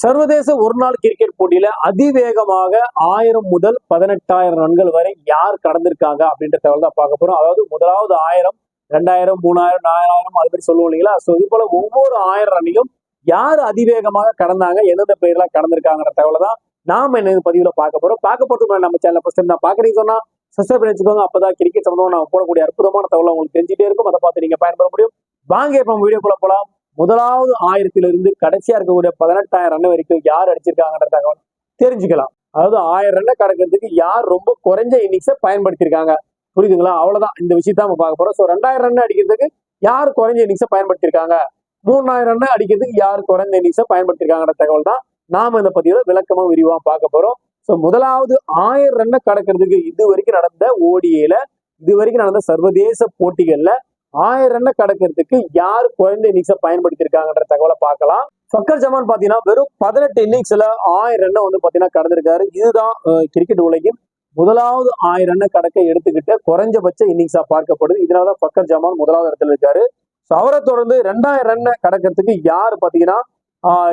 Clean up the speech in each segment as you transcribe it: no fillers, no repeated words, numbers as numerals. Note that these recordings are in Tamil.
சர்வதேச ஒருநாள் கிரிக்கெட் போட்டியில அதிவேகமாக 1000 முதல் 18,000 ரன்கள் வரை யார் கடந்திருக்காங்க அப்படின்ற தகவல் தான் பார்க்க போறோம். அதாவது முதலாவது 1000, 2000, 3000, 4000 அது மாதிரி சொல்லுவோம் இல்லைங்களா? ஸோ இது போல ஒவ்வொரு 1000 ரன்னையும் யார் அதிவேகமாக கடந்தாங்க, எந்தெந்த பிளேயர்லாம் கடந்திருக்காங்கிற தகவலை தான் நாம என்ன பதிவுல பார்க்க போறோம். பார்க்க போறதுக்கு நம்ம சேனல் ஃபர்ஸ்ட் டைம் நான் பாக்குறீங்க சொன்னா சப்ஸ்கிரைப் பண்ணி வச்சுக்கோங்க. அப்பதான் கிரிக்கெட் சம்பந்தமா நான் போடக்கூடிய அற்புதமான தகவலை உங்களுக்கு தெரிஞ்சுட்டே இருக்கும். அதை பார்த்து நீங்க பயன்பெற முடியும். வாங்க இப்ப வீடியோக்குள்ள போலாம். முதலாவது 1000 கடைசியா இருக்கக்கூடிய 18,000 ரன் வரைக்கும் யார் அடிச்சிருக்காங்கன்ற தகவல் தெரிஞ்சுக்கலாம். அதாவது 1000 ரன்னை கடக்கிறதுக்கு யார் ரொம்ப குறைஞ்ச இன்னிங்ஸை பயன்படுத்தியிருக்காங்க, புரியுதுங்களா? அவ்வளவுதான் இந்த விஷயத்த நம்ம பார்க்க போறோம். ஸோ 2000 ரன் அடிக்கிறதுக்கு யார் குறைஞ்ச இன்னிங்ஸை பயன்படுத்தியிருக்காங்க, 3000 ரன் அடிக்கிறதுக்கு யார் குறைஞ்ச இன்னிங்ஸை பயன்படுத்தியிருக்காங்கன்ற தகவல் தான் நாம இந்த பதிவுல விளக்கமா விரிவா பார்க்க போறோம். ஸோ முதலாவது 1000 ரன்னை கடக்கிறதுக்கு இது வரைக்கும் நடந்த ஓடிஏல, இது வரைக்கும் நடந்த சர்வதேச போட்டிகள்ல 1000 ரன்னை கடக்கிறதுக்கு யார் குறைந்த இன்னிங்ஸை பயன்படுத்தியிருக்காங்கன்ற தகவலை பார்க்கலாம். ஃபக்கர் ஜமான் பாத்தீங்கன்னா வெறும் 18 இன்னிங்ஸ்ல 1000 ரன்னை வந்து பாத்தீங்கன்னா கடந்திருக்காரு. இதுதான் கிரிக்கெட் உலகின் முதலாவது 1000 ரன்னை கடக்க எடுத்துக்கிட்ட குறைஞ்சபட்ச இன்னிங்ஸா பார்க்கப்படுது. இதனாலதான் ஃபக்கர் ஜமான் முதலாவது இடத்துல இருக்காரு. அவரை தொடர்ந்து 2000 ரன்னை கடக்கிறதுக்கு யார் பாத்தீங்கன்னா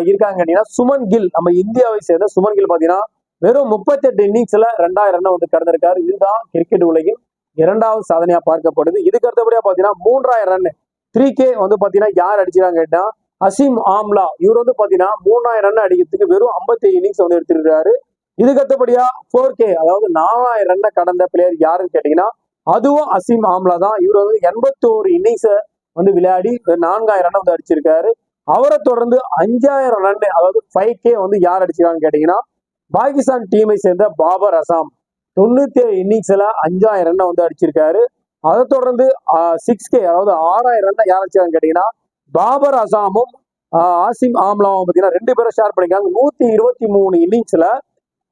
இருக்காங்க கேட்டீங்கன்னா சுமன் கில், நம்ம இந்தியாவை சேர்ந்த சுமன் கில் பாத்தீங்கன்னா வெறும் 38 இன்னிங்ஸ்ல 2000 ரன்னை வந்து கடந்திருக்காரு. இதுதான் கிரிக்கெட் உலகின் இரண்டாவது சாதனையா பார்க்கப்படுது. இதுக்கு அடுத்தபடியா பாத்தீங்கன்னா 3000 ரன் 3K வந்து பாத்தீங்கன்னா யார் அடிச்சிருக்காங்க கேட்டா அசீம் ஆம்லா. இவர் வந்து பாத்தீங்கன்னா 3000 ரன் அடிக்கிறதுக்கு வெறும் 57 இன்னிங்ஸ் வந்து எடுத்திருக்காரு. இதுக்கு அடுத்தபடியா 4K அதாவது 4000 ரன்னை கடந்த பிளேயர் யாருன்னு கேட்டீங்கன்னா அதுவும் அசீம் ஆம்லா தான். இவர் வந்து 81 இன்னிங்ஸ வந்து விளையாடி 4000 ரன் வந்து அடிச்சிருக்காரு. அவரை தொடர்ந்து 5000 ரன் அதாவது 5K வந்து யார் அடிச்சிருக்காங்கன்னு கேட்டீங்கன்னா பாகிஸ்தான் டீமை சேர்ந்த பாபர் அசாம் 97 இன்னிங்ஸ்ல 5000 ரன் வந்து அடிச்சிருக்காரு. அதை தொடர்ந்து 6K அதாவது 6000 ரன் யார் அடிச்சாங்கன்னு கேட்டீங்கன்னா பாபர் அசாமும் ஆசிம் ஆம்லாவும் பாத்தீங்கன்னா 2 பேரும் ஷேர் பண்ணிருக்காங்க. 123 இன்னிங்ஸ்ல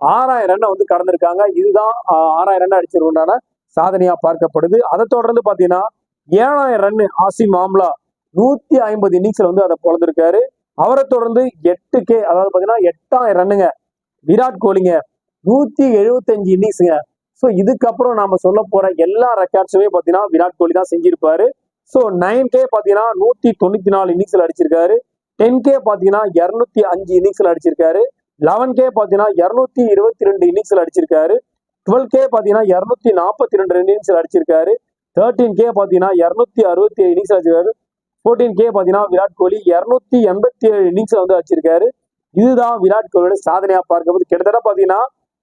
6000 ரன் வந்து கடந்திருக்காங்க. இதுதான் 6000 ரன் அடிச்சிருக்கான சாதனையா பார்க்கப்படுது. அதை தொடர்ந்து பாத்தீங்கன்னா 7000 ரன் ஆசிம் ஆம்லா 150 இன்னிங்ஸ்ல வந்து அதை பொழந்திருக்காரு. அவரை தொடர்ந்து 8K அதாவது பாத்தீங்கன்னா 8000 ரன்னுங்க விராட் கோலிங்க 175 இன்னிங்ஸுங்க. ஸோ இதுக்கப்புறம் நாம சொல்ல போற எல்லா ரெக்கார்ட்ஸுமே பாத்தீங்கன்னா விராட் கோலி தான் செஞ்சிருப்பாரு. ஸோ 9K பாத்தீங்கன்னா 194 இன்னிங்ஸ்ல அடிச்சிருக்காரு. 10K பாத்தீங்கன்னா 205 இன்னிங்ஸ்ல அடிச்சிருக்காரு. 11K பாத்தீங்கன்னா 222 இன்னிங்ஸ்ல அடிச்சிருக்காரு. 12K பாத்தீங்கன்னா 242 இன்னிங்ஸ்ல அடிச்சிருக்காரு. 13K பாத்தீங்கன்னா 267 இன்னிங்ஸ்ல அடிச்சிருக்காரு. 14K பாத்தீங்கன்னா விராட் கோலி 287 இன்னிங்ஸ்ல வந்து அடிச்சிருக்காரு. இதுதான் விராட் கோலியோட சாதனையா பார்க்கும்போது கிட்டத்தட்ட பாத்தீங்கன்னா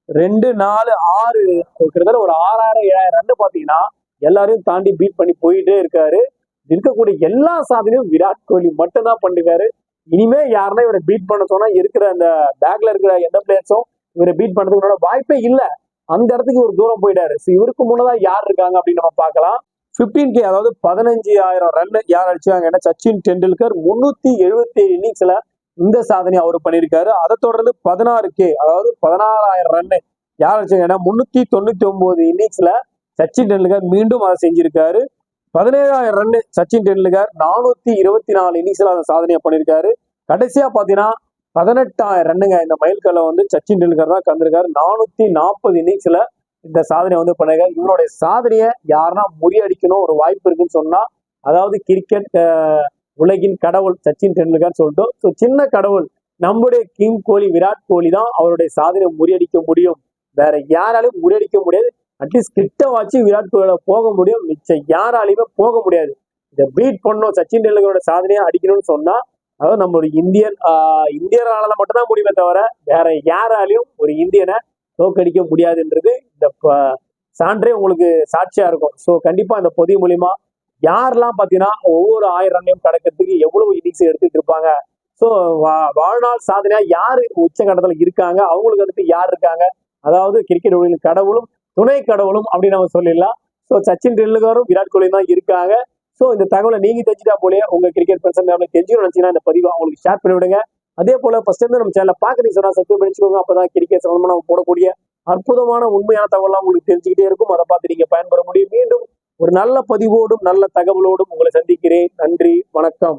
2, 4, 6 கிட்டத்தட்ட ஒரு 6000, 7000 ரன் பாத்தீங்கன்னா எல்லாரையும் தாண்டி பீட் பண்ணி போயிட்டே இருக்காரு. இருக்கக்கூடிய எல்லா சாதனையும் விராட் கோலி மட்டும் தான் பண்ணிருக்காரு. இனிமே யாருன்னா இவரை பீட் பண்ண சொன்னா இருக்கிற அந்த பேக்ல இருக்கிற எந்த பிளேயர்ஸும் இவரை பீட் பண்றதுக்கு வாய்ப்பே இல்லை. அந்த இடத்துக்கு ஒரு தூரம் போயிட்டாரு. ஸோ இவருக்கு முன்னதான் யார் இருக்காங்க அப்படின்னு நம்ம பார்க்கலாம். 15K அதாவது 15000 ரன் யார் அடிச்சாங்கன்னா சச்சின் டெண்டுல்கர் 377 இன்னிங்ஸ்ல இந்த சாதனையை அவர் பண்ணியிருக்காரு. அதை தொடர்ந்து 16K அதாவது 16000 ரன் யார் அடிச்சாங்கன்னா 399 இன்னிங்ஸ்ல சச்சின் டெண்டுல்கர் மீண்டும் அதை செஞ்சிருக்காரு. 17000 ரன் சச்சின் டெண்டுல்கர் 424 இன்னிங்ஸ்ல அதை சாதனையை பண்ணியிருக்காரு. கடைசியா பாத்தீங்கன்னா 18000 ரன்னுங்க இந்த மைல்கல்ல வந்து சச்சின் டெண்டுல்கர் தான் கந்திருக்காரு. 440 இன்னிங்ஸ்ல இந்த சாதனையை வந்து பண்ணிருக்காரு. இவருடைய சாதனையை யாருன்னா முறியடிக்கணும் ஒரு வாய்ப்பு இருக்குன்னு சொன்னா அதாவது கிரிக்கெட் உலகின் கடவுள் சச்சின் டெண்டுல்கர் சொல்லிட்டு ஸோ சின்ன கடவுள் நம்முடைய கிங் கோலி விராட் கோலி தான் அவருடைய சாதனையை முறியடிக்க முடியும். வேற யாராலையும் முறியடிக்க முடியாது. அட்லீஸ்ட் கிட்ட வாச்சு விராட் கோலியோட போக முடியும், மிச்சம் யாராலையுமே போக முடியாது. இதை பீட் பண்ணணும் சச்சின் டெண்டுல்கரோட சாதனையை அடிக்கணும்னு சொன்னா அதாவது நம்மளுடைய இந்தியரால மட்டும்தான் முடியுமே தவிர வேற யாராலையும் ஒரு இந்தியனை தோக்கடிக்க முடியாதுன்றது இந்த சான்றே உங்களுக்கு சாட்சியா இருக்கும். ஸோ கண்டிப்பா இந்த பொதி மூலியமா யாரெல்லாம் பாத்தீங்கன்னா ஒவ்வொரு 1000 ரன்னையும் கடக்கிறதுக்கு எவ்வளவு இன்னிங்ஸ் எடுத்துட்டு இருப்பாங்க, ஸோ வாழ்நாள் சாதனையா யாரு உச்சகட்டத்துல இருக்காங்க, அவங்களுக்கு அடுத்து யார் இருக்காங்க, அதாவது கிரிக்கெட் உலகின் கடவுளும் துணை கடவுளும் அப்படின்னு நம்ம சொல்லிடலாம். ஸோ சச்சின் டெண்டுல்கரும் விராட் கோலியும் தான் இருக்காங்க. ஸோ இந்த தகவலை நீங்க தெரிஞ்சுட்டா போலே உங்க கிரிக்கெட் ஃப்ரெண்ட்ஸ் தெரிஞ்சுக்கணும்னு நினைச்சீங்கன்னா இந்த பதிவை அவங்களுக்கு ஷேர் பண்ணி விடுங்க. அதே போல ஃபர்ஸ்ட் டைம் நம்ம சேனலை பாக்குறீங்க சொன்னா சப்ஸ்கிரைப் பண்ணிச்சுக்கோங்க. அப்பதான் கிரிக்கெட் சம்பந்தமா நம்ம போடக்கூடிய அற்புதமான உண்மையான தகவலாம் உங்களுக்கு தெரிஞ்சுக்கிட்டே இருக்கும். அதை பார்த்து நீங்க பயன்பெற முடியும். மீண்டும் ஒரு நல்ல பதிவோடும் நல்ல தகவலோடும் உங்களை சந்திக்கிறேன். நன்றி, வணக்கம்.